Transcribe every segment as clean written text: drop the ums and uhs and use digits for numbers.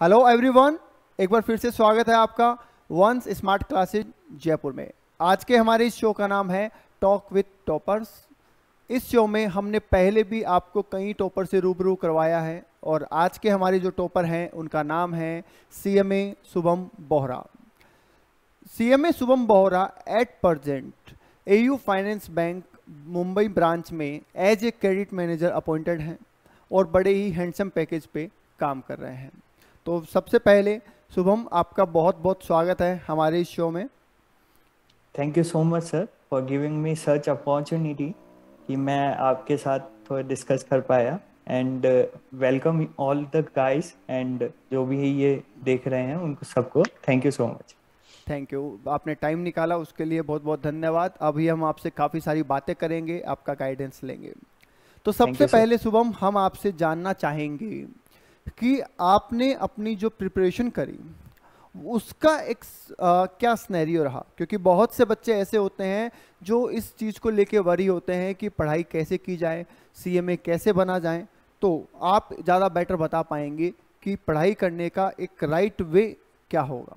Hello everyone, एक बार फिर से स्वागत है आपका वंस स्मार्ट क्लासेज जयपुर में। आज के हमारे इस शो का नाम है टॉक विद टॉपर्स। इस शो में हमने पहले भी आपको कई टॉपर से रूबरू करवाया है और आज के हमारे जो टॉपर हैं उनका नाम है CMA Shubham Bohra. CMA Shubham Bohra at present AU finance bank Mumbai branch में as a credit manager appointed हैं और बड़े ही हैंडसम पैकेज पे काम कर रहे हैं। तो सबसे पहले शुभम, आपका बहुत बहुत स्वागत है हमारे इस शो में। Thank you so much sir for giving me such opportunity कि मैं आपके साथ थोड़ा डिस्कस कर पाया। And welcome all the guys and जो भी ये देख रहे हैं उनको सबको thank you so much. Thank you, आपने टाइम निकाला उसके लिए बहुत बहुत धन्यवाद। अभी हम आपसे काफ़ी सारी बातें करेंगे, आपका गाइडेंस लेंगे। तो सबसे पहले शुभम, हम आपसे जानना चाहेंगे कि आपने अपनी जो प्रिपरेशन करी उसका एक क्या सिनेरियो रहा, क्योंकि बहुत से बच्चे ऐसे होते हैं जो इस चीज़ को लेके वरी होते हैं कि पढ़ाई कैसे की जाए, सीएमए कैसे बना जाए। तो आप ज़्यादा बेटर बता पाएंगे कि पढ़ाई करने का एक राइट वे क्या होगा।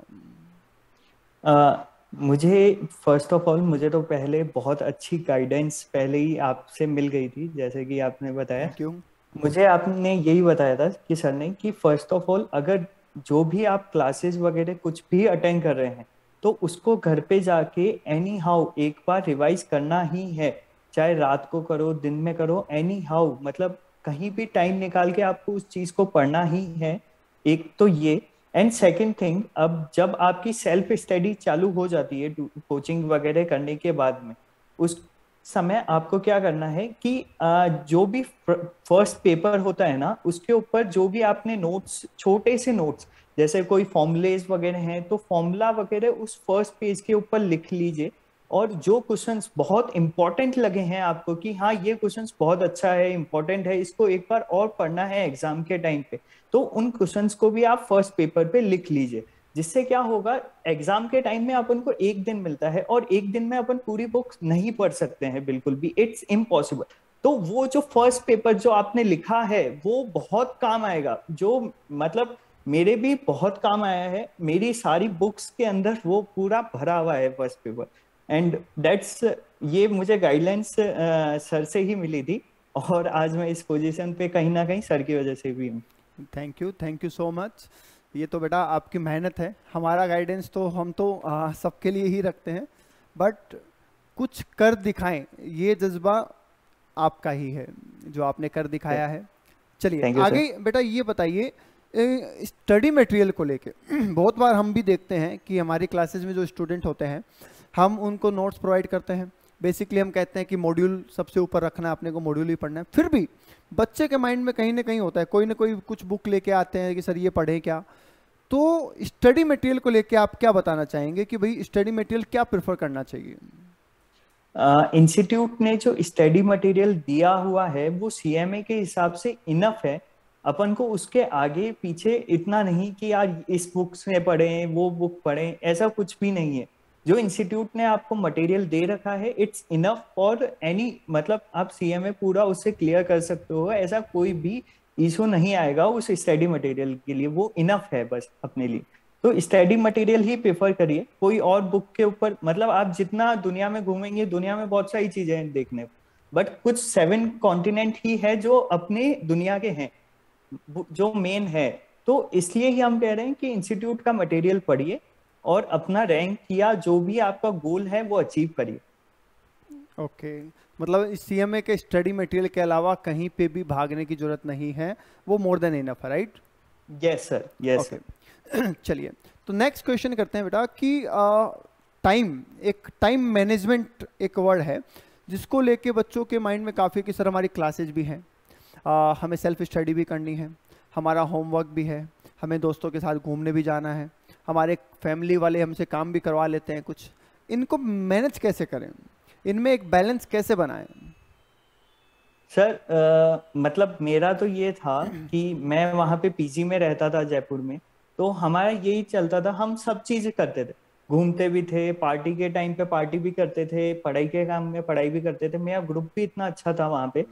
मुझे फर्स्ट ऑफ ऑल मुझे तो पहले बहुत अच्छी गाइडेंस पहले ही आपसे मिल गई थी, जैसे कि आपने बताया। Thank you. मुझे आपने यही बताया था कि सर ने कि फर्स्ट ऑफ ऑल अगर जो भी आप क्लासेस वगैरह कुछ भी अटेंड कर रहे हैं तो उसको घर पे जाके एनी हाउ एक बार रिवाइज करना ही है, चाहे रात को करो दिन में करो, एनी हाउ मतलब कहीं भी टाइम निकाल के आपको उस चीज को पढ़ना ही है। एक तो ये। एंड सेकेंड थिंग, अब जब आपकी सेल्फ स्टडी चालू हो जाती है कोचिंग वगैरह करने के बाद में, उस समय आपको क्या करना है कि जो भी फर्स्ट पेपर होता है ना उसके ऊपर जो भी आपने नोट्स, छोटे से नोट्स जैसे कोई फॉर्मूलेज वगैरह हैं तो फॉर्मूला वगैरह उस फर्स्ट पेज के ऊपर लिख लीजिए। और जो क्वेश्चंस बहुत इंपॉर्टेंट लगे हैं आपको कि हाँ ये क्वेश्चंस बहुत अच्छा है, इंपॉर्टेंट है, इसको एक बार और पढ़ना है एग्जाम के टाइम पे, तो उन क्वेश्चंस को भी आप फर्स्ट पेपर पे लिख लीजिए। जिससे क्या होगा, एग्जाम के टाइम में अपन को एक दिन मिलता है और एक दिन में अपन पूरी बुक नहीं पढ़ सकते हैं, बिल्कुल भी इट्स इम्पॉसिबल। तो वो जो फर्स्ट पेपर जो आपने लिखा है वो बहुत काम आएगा, जो मतलब मेरे भी बहुत काम आया है। मेरी सारी बुक्स के अंदर वो पूरा भरा हुआ है फर्स्ट पेपर। एंड दैट्स, ये मुझे गाइडलाइंस सर से ही मिली थी और आज मैं इस पोजीशन पे कहीं ना कहीं सर की वजह से भी हूँ। Thank you so much. ये तो बेटा आपकी मेहनत है, हमारा गाइडेंस तो हम तो सबके लिए ही रखते हैं, बट कुछ कर दिखाएं ये जज्बा आपका ही है जो आपने कर दिखाया है। चलिए थैंक यू सर। आगे बेटा ये बताइए, स्टडी मटेरियल को लेके बहुत बार हम भी देखते हैं कि हमारी क्लासेस में जो स्टूडेंट होते हैं हम उनको नोट्स प्रोवाइड करते हैं। बेसिकली हम कहते हैं कि मॉड्यूल सबसे ऊपर रखना है, अपने को मॉड्यूल ही पढ़ना है। फिर भी बच्चे के माइंड में कहीं ना कहीं होता है, कोई ना कोई कुछ बुक लेके आते हैं कि सर ये पढ़ें क्या। तो स्टडी मटेरियल को लेके आप क्या बताना चाहेंगे कि भाई स्टडी मटेरियल क्या प्रेफर करना चाहिए। इंस्टीट्यूट ने जो स्टडी मटेरियल दिया हुआ है वो सीएमए के हिसाब से इनफ है। अपन को उसके आगे पीछे इतना नहीं कि यार इस बुक से पढ़ें वो बुक पढ़ें, ऐसा कुछ भी नहीं है। जो इंस्टीट्यूट ने आपको मटेरियल दे रखा है इट्स इनफ फॉर एनी, मतलब आप सीएमए पूरा उससे क्लियर कर सकते हो, ऐसा कोई भी इशू नहीं आएगा उस स्टडी मटेरियल के लिए, वो इनफ है बस अपने लिए। तो स्टडी मटेरियल ही प्रेफर करिए, कोई और बुक के ऊपर, मतलब आप जितना दुनिया में घूमेंगे दुनिया में बहुत सारी चीजें हैं देखने को, बट कुछ 7 कॉन्टिनेंट ही है जो अपने दुनिया के हैं, जो मेन है। तो इसलिए ही हम कह रहे हैं कि इंस्टीट्यूट का मटेरियल पढ़िए और अपना रैंक या जो भी आपका गोल है वो अचीव करिए। ओके, मतलब इस सीएमए के स्टडी मटेरियल के अलावा कहीं पे भी भागने की जरूरत नहीं है, वो मोर देन इनफ है, right. Yes sir, yes okay sir. चलिए तो नेक्स्ट क्वेश्चन करते हैं बेटा कि टाइम, एक टाइम मैनेजमेंट एक वर्ड है जिसको लेके बच्चों के माइंड में काफ़ी कि सर हमारी क्लासेज भी हैं, हमें सेल्फ स्टडी भी करनी है, हमारा होमवर्क भी है, हमें दोस्तों के साथ घूमने भी जाना है, हमारे फैमिली वाले हमसे काम भी करवा लेते हैं कुछ। इनको मैनेज कैसे करें, इनमें एक बैलेंस कैसे बनाएं। सर मतलब मेरा तो ये था कि मैं वहां पे पीजी में रहता था जयपुर में, तो हमारा यही चलता था, हम सब चीजें करते थे, घूमते भी थे, पार्टी के टाइम पे पार्टी भी करते थे, पढ़ाई के काम में पढ़ाई भी करते थे, मेरा ग्रुप भी इतना अच्छा था वहां पे।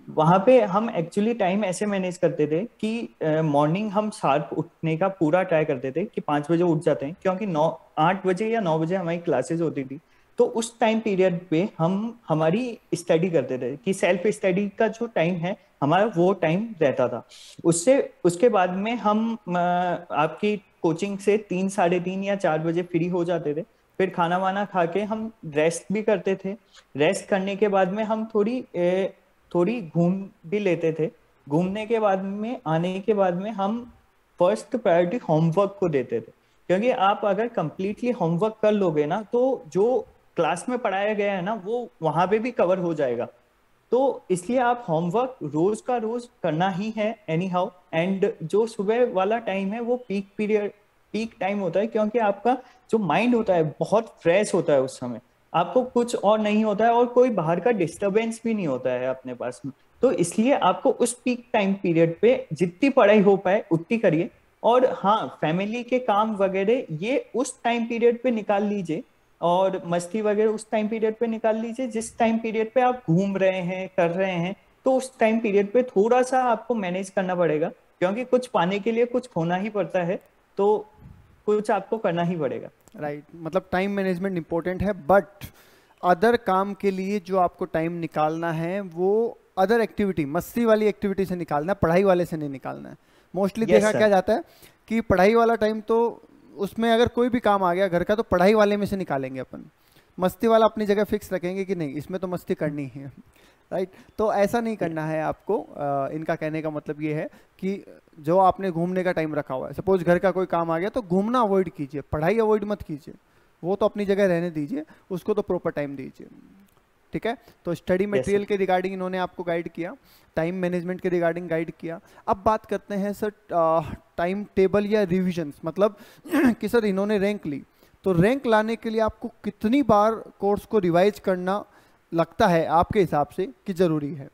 वहां पे हम एक्चुअली टाइम ऐसे मैनेज करते थे कि मॉर्निंग हम शार्प उठने का पूरा ट्राई करते थे कि 5 बजे उठ जाते हैं, क्योंकि 8 बजे या 9 बजे हमारी क्लासेस होती थी। तो उस टाइम पीरियड पे हम हमारी स्टडी करते थे कि सेल्फ स्टडी का जो टाइम है हमारा वो टाइम रहता था। उससे उसके बाद में हम आपकी कोचिंग से 3, साढ़े 3 या 4 बजे फ्री हो जाते थे। फिर खाना वाना खा के हम रेस्ट भी करते थे। रेस्ट करने के बाद में हम थोड़ी घूम भी लेते थे। घूमने के बाद में आने के बाद में हम फर्स्ट प्रायोरिटी होमवर्क को देते थे, क्योंकि आप अगर कंप्लीटली होमवर्क कर लोगे ना तो जो क्लास में पढ़ाया गया है ना वो वहां पे भी कवर हो जाएगा। तो इसलिए आप होमवर्क रोज का रोज करना ही है एनी हाउ। एंड जो सुबह वाला टाइम है वो पीक पीरियड, पीक टाइम होता है, क्योंकि आपका जो माइंड होता है बहुत फ्रेश होता है उस समय। आपको कुछ और नहीं होता है और कोई बाहर का डिस्टरबेंस भी नहीं होता है अपने पास में। तो इसलिए आपको उस पीक टाइम पीरियड पे जितनी पढ़ाई हो पाए उतनी करिए। और हाँ, फैमिली के काम वगैरह ये उस टाइम पीरियड पे निकाल लीजिए, और मस्ती वगैरह उस टाइम पीरियड पे निकाल लीजिए जिस टाइम पीरियड पे आप घूम रहे हैं, कर रहे हैं। तो उस टाइम पीरियड पे थोड़ा सा आपको मैनेज करना पड़ेगा, क्योंकि कुछ पाने के लिए कुछ खोना ही पड़ता है। तो कुछ आपको करना ही पड़ेगा। राइट, मतलब टाइम मैनेजमेंट इंपॉर्टेंट है, बट अदर काम के लिए जो आपको टाइम निकालना है वो अदर एक्टिविटी, मस्ती वाली एक्टिविटी से निकालना है, पढ़ाई वाले से नहीं निकालना है। मोस्टली देखा क्या जाता है कि पढ़ाई वाला टाइम तो उसमें अगर कोई भी काम आ गया घर का तो पढ़ाई वाले में से निकालेंगे अपन, मस्ती वाला अपनी जगह फिक्स रखेंगे कि नहीं इसमें तो मस्ती करनी ही है। राइट, तो ऐसा नहीं करना है आपको। इनका कहने का मतलब ये है कि जो आपने घूमने का टाइम रखा हुआ है, सपोज घर का कोई काम आ गया तो घूमना अवॉइड कीजिए, पढ़ाई अवॉइड मत कीजिए, वो तो अपनी जगह रहने दीजिए, उसको तो प्रॉपर टाइम दीजिए। ठीक है, तो स्टडी मटेरियल के रिगार्डिंग इन्होंने आपको गाइड किया, टाइम मैनेजमेंट के रिगार्डिंग गाइड किया। अब बात करते हैं सर टाइम टेबल या रिविजन्स, मतलब कि सर इन्होंने रैंक ली, तो रैंक लाने के लिए आपको कितनी बार कोर्स को रिवाइज करना लगता है आपके हिसाब से कि जरूरी है?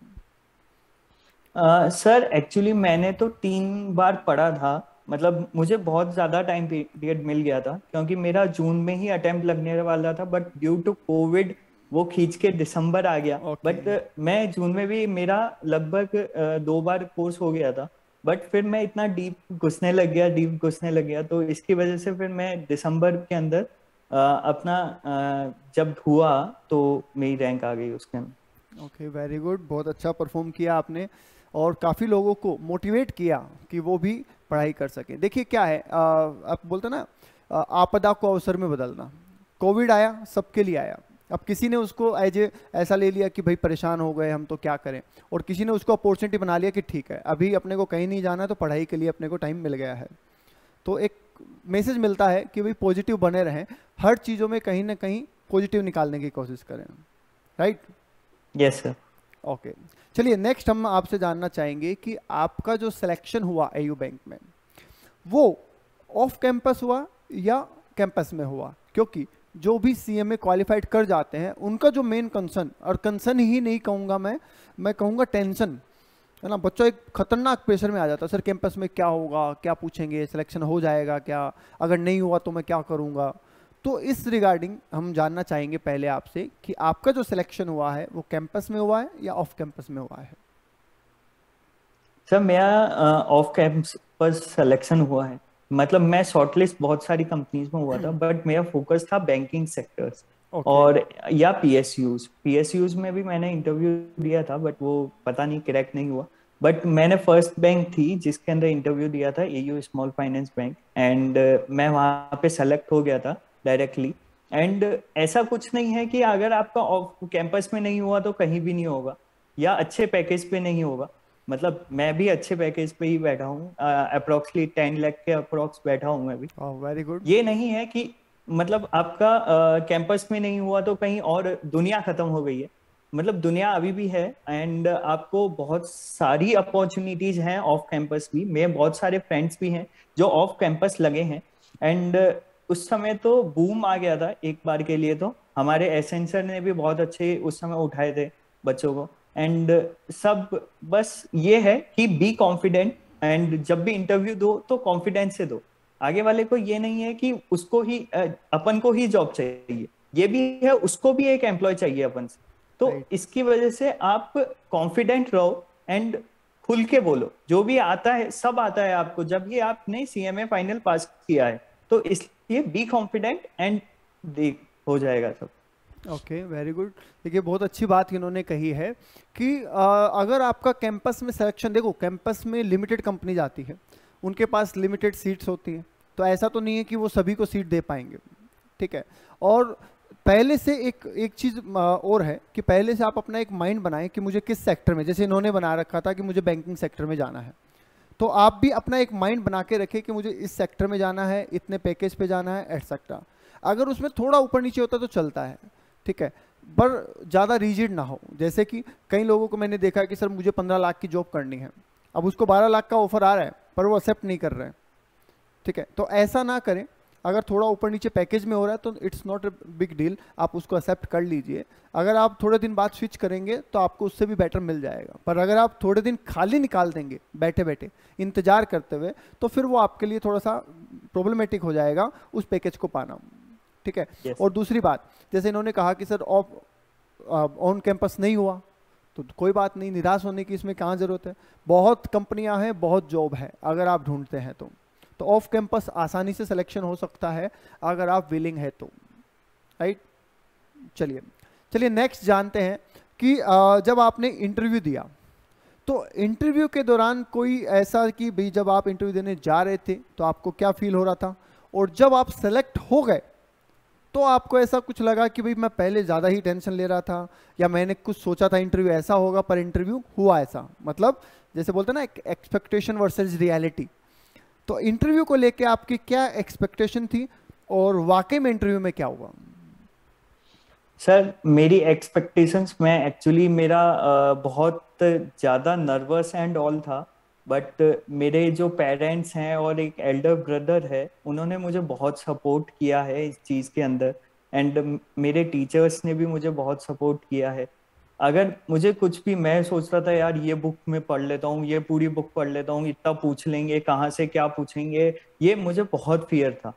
सर एक्चुअली मैंने तो 3 बार पढ़ा था। मतलब मुझे बहुत ज्यादा टाइम पीरियड मिल गया था, क्योंकि मेरा जून में ही अटेम्प्ट लगने वाला था, बट ड्यू टू कोविड वो खींच के दिसंबर आ गया। ओके। बट मैं जून में भी मेरा लगभग 2 बार कोर्स हो गया था। बट फिर मैं इतना डीप घुसने लग गया, तो इसकी वजह से फिर मैं दिसंबर के अंदर अपना जब हुआ तो मेरी रैंक आ गई उसके अंदर। ओके, वेरी गुड, बहुत अच्छा परफॉर्म किया आपने और काफ़ी लोगों को मोटिवेट किया कि वो भी पढ़ाई कर सके। देखिए क्या है, आप बोलते ना आपदा को अवसर में बदलना। कोविड आया, सबके लिए आया, अब किसी ने उसको ऐसा ले लिया कि भाई परेशान हो गए हम तो क्या करें, और किसी ने उसको अपॉर्चुनिटी बना लिया कि ठीक है अभी अपने को कहीं नहीं जाना है तो पढ़ाई के लिए अपने को टाइम मिल गया है। तो एक मैसेज मिलता है कि भाई पॉजिटिव बने रहें, हर चीज़ों में कहीं ना कहीं पॉजिटिव निकालने की कोशिश करें। राइट? Yes sir. ओके, चलिए नेक्स्ट हम आपसे जानना चाहेंगे कि आपका जो सिलेक्शन हुआ एयू बैंक में वो ऑफ कैंपस हुआ या कैंपस में हुआ? क्योंकि जो भी सीएमए क्वालिफाइड कर जाते हैं उनका जो मेन कंसर्न, और कंसर्न ही नहीं कहूँगा मैं कहूँगा टेंशन है ना, बच्चों एक खतरनाक प्रेशर में आ जाता है, सर कैंपस में क्या होगा, क्या पूछेंगे, सिलेक्शन हो जाएगा क्या, अगर नहीं हुआ तो मैं क्या करूँगा। तो इस रिगार्डिंग हम जानना चाहेंगे पहले आपसे कि आपका जो सिलेक्शन हुआ है वो कैंपस में हुआ है या ऑफ कैंपस में हुआ है? सर मेरा ऑफ कैंपस सिलेक्शन हुआ है। मतलब मैं शॉर्टलिस्ट बहुत सारी कंपनीज में हुआ था, बट मेरा फोकस था बैंकिंग सेक्टर्स ओके। और या पीएसयूज में भी मैंने इंटरव्यू दिया था, बट वो पता नहीं क्रैक नहीं हुआ। बट मैंने फर्स्ट बैंक थी जिसके अंदर इंटरव्यू दिया था, AU small finance bank, and मैं वहाँ पे सेलेक्ट हो गया था डायरेक्टली। एंड ऐसा कुछ नहीं है कि अगर आपका ऑफ कैंपस में नहीं हुआ तो कहीं भी नहीं होगा, या अच्छे पैकेज पे नहीं होगा। मतलब मैं भी अच्छे पैकेज पे ही बैठा हूँ, अप्रोक्सली 10 लाख के अप्रोक्स बैठा हूँ मैं भी। Very good. ये नहीं है कि मतलब आपका कैंपस में नहीं हुआ तो कहीं और दुनिया खत्म हो गई है। मतलब दुनिया अभी भी है, एंड आपको बहुत सारी अपॉर्चुनिटीज हैं ऑफ कैंपस भी। मेरे बहुत सारे फ्रेंड्स भी हैं जो ऑफ कैंपस लगे हैं। एंड उस समय तो बूम आ गया था एक बार के लिए, तो हमारे एसेंसर ने भी बहुत अच्छे उस समय उठाए थे बच्चों को। एंड सब बस ये है कि बी कॉन्फिडेंट, एंड जब भी इंटरव्यू दो तो कॉन्फिडेंस से दो। आगे वाले को ये नहीं है कि उसको ही अपन को ही जॉब चाहिए, ये भी है उसको भी एक एम्प्लॉय चाहिए अपन से। तो राइट। इसकी वजह से आप कॉन्फिडेंट रहो एंड खुल के बोलो, जो भी आता है सब आता है आपको, जब भी आपने सीएमए फाइनल पास किया है, तो इसलिए बी कॉन्फिडेंट एंड देख हो जाएगा सब। Okay, very good. देखिए बहुत अच्छी बात इन्होंने कही है कि अगर आपका कैंपस में सिलेक्शन, देखो कैंपस में लिमिटेड कंपनी आती है, उनके पास लिमिटेड सीट्स होती हैं, तो ऐसा तो नहीं है कि वो सभी को सीट दे पाएंगे, ठीक है। और पहले से एक एक चीज़ और है कि पहले से आप अपना एक माइंड बनाएं कि मुझे किस सेक्टर में, जैसे इन्होंने बना रखा था कि मुझे बैंकिंग सेक्टर में जाना है, तो आप भी अपना एक माइंड बना के रखें कि मुझे इस सेक्टर में जाना है, इतने पैकेज पे जाना है एटसेट्रा। अगर उसमें थोड़ा ऊपर नीचे होता तो चलता है, ठीक है, पर ज़्यादा रिजिड ना हो। जैसे कि कई लोगों को मैंने देखा है कि सर मुझे 15 लाख की जॉब करनी है, अब उसको 12 लाख का ऑफर आ रहा है पर वो एक्सेप्ट नहीं कर रहे हैं, ठीक है। तो ऐसा ना करें, अगर थोड़ा ऊपर नीचे पैकेज में हो रहा है तो it's not a big deal, आप उसको एक्सेप्ट कर लीजिए। अगर आप थोड़े दिन बाद स्विच करेंगे तो आपको उससे भी बेटर मिल जाएगा, पर अगर आप थोड़े दिन खाली निकाल देंगे बैठे बैठे इंतजार करते हुए, तो फिर वो आपके लिए थोड़ा सा प्रॉब्लमेटिक हो जाएगा उस पैकेज को पाना, ठीक है। Yes. और दूसरी बात, जैसे इन्होंने कहा कि सर ऑफ ऑन कैंपस नहीं हुआ, तो कोई बात नहीं, निराश होने की इसमें कहाँ ज़रूरत है। बहुत कंपनियां हैं, बहुत जॉब है, अगर आप ढूंढते हैं तो ऑफ कैंपस आसानी से सिलेक्शन हो सकता है अगर आप विलिंग है तो, राइट। चलिए चलिए नेक्स्ट जानते हैं कि जब आपने इंटरव्यू दिया, तो इंटरव्यू के दौरान कोई ऐसा कि भाई जब आप इंटरव्यू देने जा रहे थे तो आपको क्या फील हो रहा था, और जब आप सेलेक्ट हो गए तो आपको ऐसा कुछ लगा कि भाई मैं पहले ज़्यादा ही टेंशन ले रहा था, या मैंने कुछ सोचा था इंटरव्यू ऐसा होगा पर इंटरव्यू हुआ ऐसा, मतलब जैसे बोलते हैं ना एक्सपेक्टेशन वर्सेस रियलिटी। तो इंटरव्यू को लेके आपकी क्या एक्सपेक्टेशन थी और वाकई में इंटरव्यू में क्या हुआ? सर मेरी एक्सपेक्टेशंस में एक्चुअली मेरा बहुत ज़्यादा नर्वस एंड ऑल था, बट मेरे जो पेरेंट्स हैं और एक एल्डर ब्रदर है, उन्होंने मुझे बहुत सपोर्ट किया है इस चीज़ के अंदर, एंड मेरे टीचर्स ने भी मुझे बहुत सपोर्ट किया है। अगर मुझे कुछ भी, मैं सोच रहा था यार ये बुक में पढ़ लेता हूँ, ये पूरी बुक पढ़ लेता हूँ, इतना पूछ लेंगे, कहाँ से क्या पूछेंगे, ये मुझे बहुत फियर था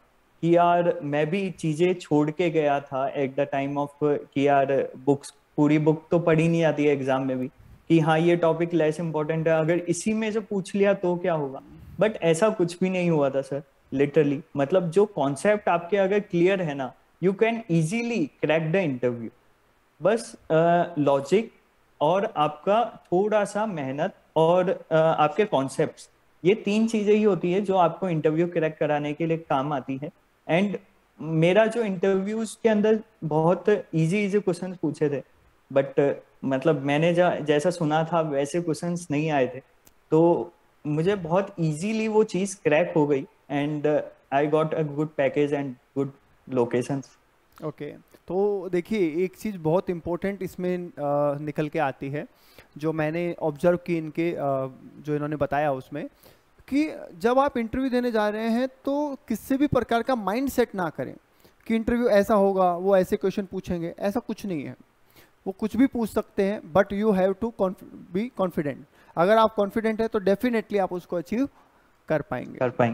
कि यार मैं भी चीजें छोड़ के गया था एट द टाइम ऑफ कि यार बुक्स, पूरी बुक तो पढ़ी नहीं आती है एग्जाम में भी, कि हाँ ये टॉपिक लेस इंपॉर्टेंट है, अगर इसी में से पूछ लिया तो क्या होगा। बट ऐसा कुछ भी नहीं हुआ था सर, लिटरली, मतलब जो कॉन्सेप्ट आपके अगर क्लियर है ना, you can easily crack the interview. बस लॉजिक और आपका थोड़ा सा मेहनत और आपके कॉन्सेप्ट्स, ये तीन चीजें ही होती है जो आपको इंटरव्यू क्रैक कराने के लिए काम आती है। एंड मेरा जो इंटरव्यूज के अंदर बहुत इजी इजी क्वेश्चन पूछे थे, बट मतलब मैंने जैसा सुना था वैसे क्वेश्चंस नहीं आए थे, तो मुझे बहुत इजीली वो चीज क्रैक हो गई, and I got a good package and good locations. Okay, तो देखिए एक चीज़ बहुत इम्पोर्टेंट इसमें निकल के आती है, जो मैंने ऑब्जर्व की इनके जो इन्होंने बताया उसमें, कि जब आप इंटरव्यू देने जा रहे हैं तो किसी भी प्रकार का माइंड सेट ना करें कि इंटरव्यू ऐसा होगा, वो ऐसे क्वेश्चन पूछेंगे, ऐसा कुछ नहीं है। वो कुछ भी पूछ सकते हैं, but you have to be confident. अगर आप कॉन्फिडेंट है तो डेफिनेटली आप उसको अचीव कर पाएंगे,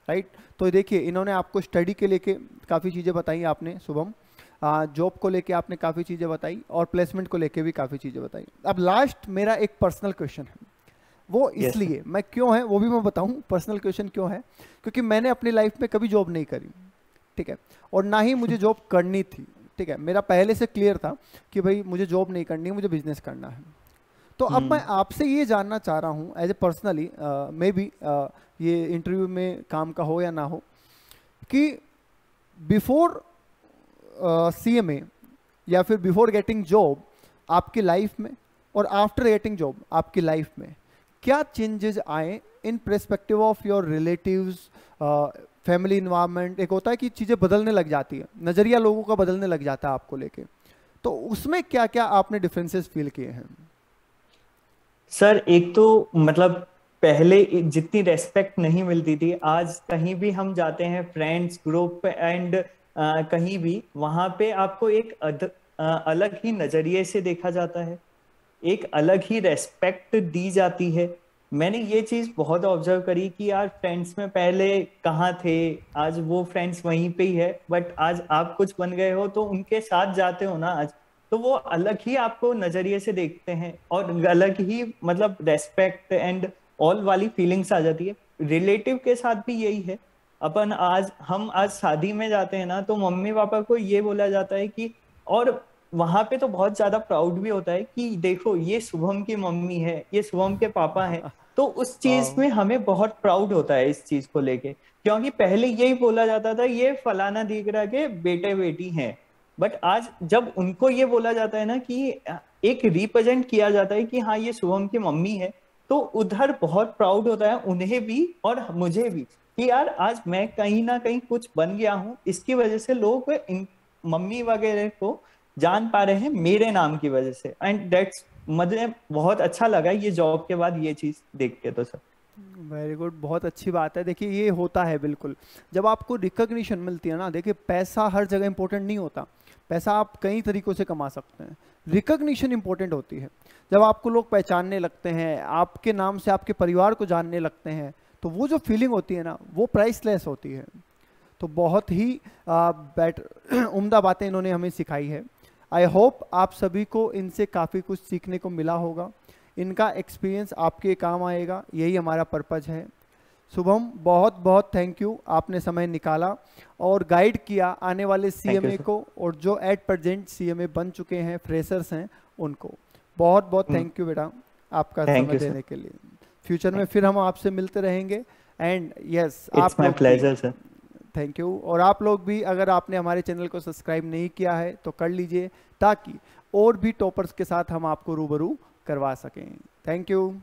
राइट। तो देखिए इन्होंने आपको स्टडी के लेके काफ़ी चीज़ें बताई आपने शुभम, जॉब को लेके आपने काफ़ी चीज़ें बताई, और प्लेसमेंट को लेके भी काफ़ी चीज़ें बताई। अब लास्ट मेरा एक पर्सनल क्वेश्चन है, वो इसलिए मैं क्यों है वो भी मैं बताऊं, पर्सनल क्वेश्चन क्यों है, क्योंकि मैंने अपनी लाइफ में कभी जॉब नहीं करी, ठीक है, और ना ही मुझे जॉब करनी थी, ठीक है। मेरा पहले से क्लियर था कि भाई मुझे जॉब नहीं करनी, मुझे बिजनेस करना है। तो अब मैं आपसे ये जानना चाह रहा हूँ as a personally, maybe ये इंटरव्यू में काम का हो या ना हो, कि बिफोर सीएमए या फिर बिफोर गेटिंग जॉब आपकी लाइफ में, और आफ्टर गेटिंग जॉब आपकी लाइफ में क्या चेंजेस आए in perspective of your relatives, family environment. एक होता है कि चीज़ें बदलने लग जाती है, नज़रिया लोगों का बदलने लग जाता है आपको लेके, तो उसमें क्या क्या आपने डिफरेंसेस फील किए हैं? सर एक तो मतलब पहले जितनी रेस्पेक्ट नहीं मिलती थी, आज कहीं भी हम जाते हैं फ्रेंड्स ग्रुप एंड कहीं भी, वहां पे आपको एक अलग ही नजरिए से देखा जाता है, एक अलग ही रेस्पेक्ट दी जाती है। मैंने ये चीज बहुत ऑब्जर्व करी कि यार फ्रेंड्स में पहले कहाँ थे, आज वो फ्रेंड्स वहीं पे ही है, बट आज आप कुछ बन गए हो तो उनके साथ जाते हो ना आज, तो वो अलग ही आपको नजरिए से देखते हैं और अलग ही मतलब रेस्पेक्ट एंड ऑल वाली फीलिंग्स आ जाती है। रिलेटिव के साथ भी यही है। हम आज शादी में जाते हैं ना, तो मम्मी पापा को ये बोला जाता है कि, और वहां पे तो बहुत ज्यादा प्राउड भी होता है कि देखो ये शुभम की मम्मी है, ये शुभम के पापा हैं। तो उस चीज वाह। में हमें बहुत प्राउड होता है इस चीज को लेके, क्योंकि पहले यही बोला जाता था ये फलाना दीगरा के बेटे बेटी हैं। बट आज जब उनको ये बोला जाता है ना कि एक रिप्रेजेंट किया जाता है कि हाँ ये शुभम की मम्मी है, तो उधर बहुत प्राउड होता है उन्हें भी और मुझे भी कि यार आज मैं कहीं ना कहीं कुछ बन गया हूँ, इसकी वजह से लोग इन मम्मी वगैरह को जान पा रहे हैं मेरे नाम की वजह से। एंड दैट्स मुझे बहुत अच्छा लगा ये जॉब के बाद ये चीज देख के। तो सर वेरी गुड, बहुत अच्छी बात है। देखिए ये होता है बिल्कुल, जब आपको रिकॉग्निशन मिलती है ना, देखिए पैसा हर जगह इंपॉर्टेंट नहीं होता, पैसा आप कई तरीकों से कमा सकते हैं, रिकॉग्निशन इंपॉर्टेंट होती है। जब आपको लोग पहचानने लगते हैं, आपके नाम से आपके परिवार को जानने लगते हैं, तो वो जो फीलिंग होती है ना, वो प्राइसलेस होती है। तो बहुत ही बेटर उम्दा बातें इन्होंने हमें सिखाई है। आई होप आप सभी को इनसे काफ़ी कुछ सीखने को मिला होगा, इनका एक्सपीरियंस आपके काम आएगा, यही हमारा पर्पज़ है। शुभम बहुत बहुत थैंक यू, आपने समय निकाला और गाइड किया आने वाले सीएमए को, और जो एट प्रेजेंट सीएमए बन चुके हैं, फ्रेशर्स हैं, उनको बहुत बहुत थैंक यू बेटा आपका समय देने के लिए। फ्यूचर में फिर हम आपसे मिलते रहेंगे। एंड यस, आप my pleasure sir. Thank you. और आप लोग भी अगर आपने हमारे चैनल को सब्सक्राइब नहीं किया है तो कर लीजिए, ताकि और भी टॉपर्स के साथ हम आपको रूबरू करवा सकें। Thank you.